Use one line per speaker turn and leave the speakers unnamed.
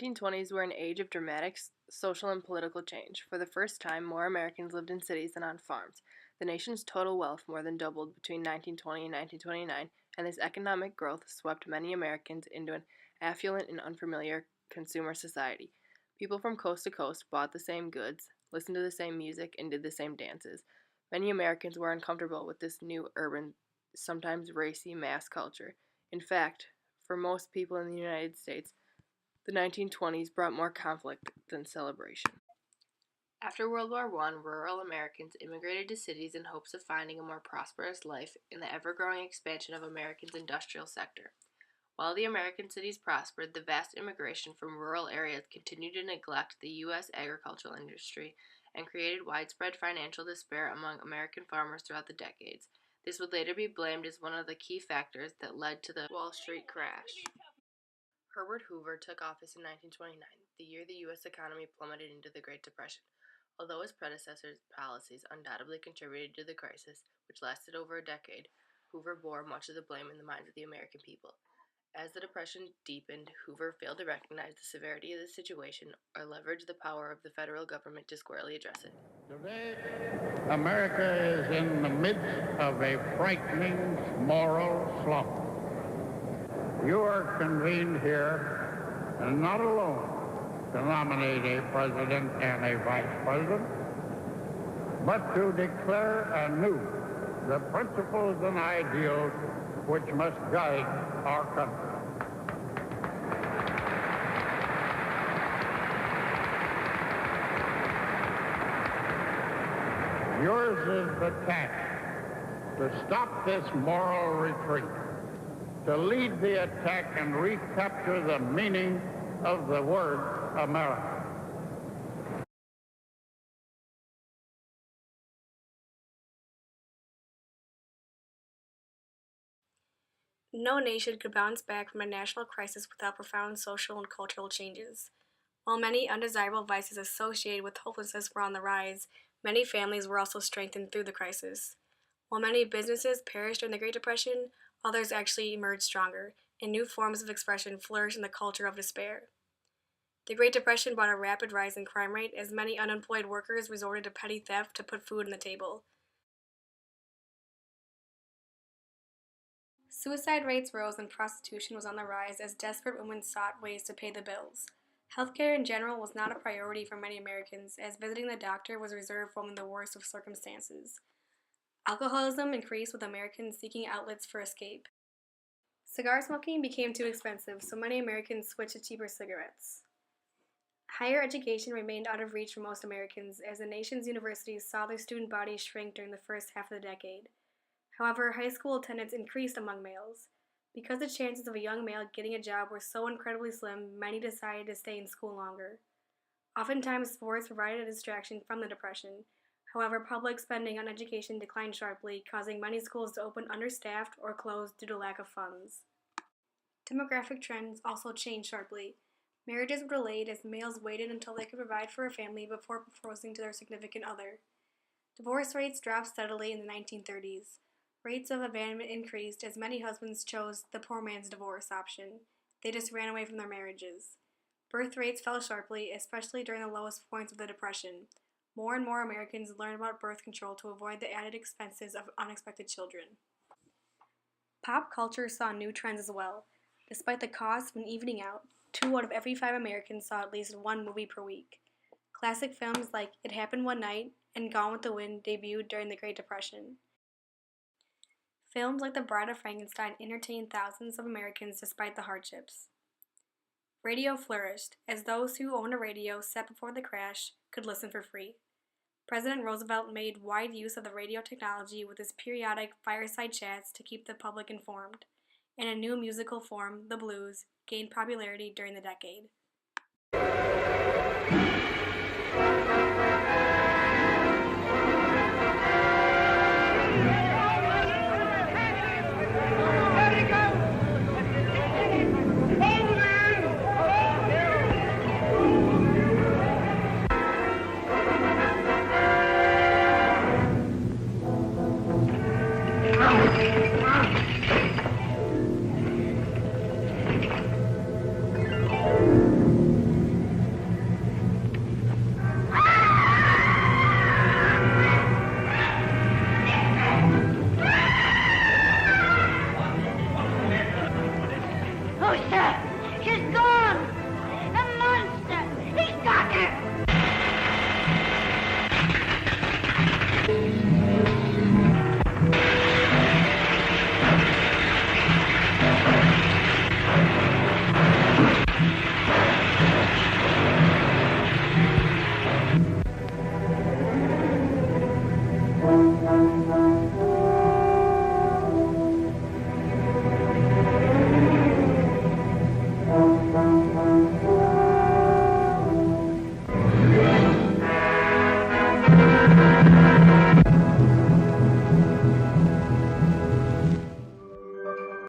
1920s were an age of dramatic social and political change. For the first time, more Americans lived in cities than on farms. The nation's total wealth more than doubled between 1920 and 1929, and this economic growth swept many Americans into an affluent and unfamiliar consumer society. People from coast to coast bought the same goods, listened to the same music, and did the same dances. Many Americans were uncomfortable with this new urban, sometimes racy mass culture. In fact, for most people in the United States, the 1920s brought more conflict than celebration. After World War I, rural Americans immigrated to cities in hopes of finding a more prosperous life in the ever-growing expansion of America's industrial sector. While the American cities prospered, the vast immigration from rural areas continued to neglect the U.S. agricultural industry and created widespread financial despair among American farmers throughout the decades. This would later be blamed as one of the key factors that led to the Wall Street crash. Herbert Hoover took office in 1929, the year the U.S. economy plummeted into the Great Depression. Although his predecessor's policies undoubtedly contributed to the crisis, which lasted over a decade, Hoover bore much of the blame in the minds of the American people. As the Depression deepened, Hoover failed to recognize the severity of the situation or leverage the power of the federal government to squarely address it.
Today, America is in the midst of a frightening moral slump. You are convened here, and not alone, to nominate a president and a vice president, but to declare anew the principles and ideals which must guide our country. Yours is the task to stop this moral retreat, to lead the attack and recapture the meaning of the word America.
No nation could bounce back from a national crisis without profound social and cultural changes. While many undesirable vices associated with hopelessness were on the rise, many families were also strengthened through the crisis. While many businesses perished during the Great Depression, others actually emerged stronger, and new forms of expression flourished in the culture of despair. The Great Depression brought a rapid rise in crime rate as many unemployed workers resorted to petty theft to put food on the table. Suicide rates rose and prostitution was on the rise as desperate women sought ways to pay the bills. Healthcare in general was not a priority for many Americans, as visiting the doctor was reserved for only the worst of circumstances. Alcoholism increased with Americans seeking outlets for escape. Cigar smoking became too expensive, so many Americans switched to cheaper cigarettes. Higher education remained out of reach for most Americans, as the nation's universities saw their student body shrink during the first half of the decade. However, high school attendance increased among males. Because the chances of a young male getting a job were so incredibly slim, many decided to stay in school longer. Oftentimes, sports provided a distraction from the Depression. However, public spending on education declined sharply, causing many schools to open understaffed or close due to lack of funds. Demographic trends also changed sharply. Marriages were delayed as males waited until they could provide for a family before proposing to their significant other. Divorce rates dropped steadily in the 1930s. Rates of abandonment increased as many husbands chose the poor man's divorce option. They just ran away from their marriages. Birth rates fell sharply, especially during the lowest points of the Depression. More and more Americans learned about birth control to avoid the added expenses of unexpected children. Pop culture saw new trends as well. Despite the cost of an evening out, 2 out of every 5 Americans saw at least one movie per week. Classic films like It Happened One Night and Gone with the Wind debuted during the Great Depression. Films like The Bride of Frankenstein entertained thousands of Americans despite the hardships. Radio flourished, as those who owned a radio set before the crash could listen for free. President Roosevelt made wide use of the radio technology with his periodic fireside chats to keep the public informed, and a new musical form, the blues, gained popularity during the decade.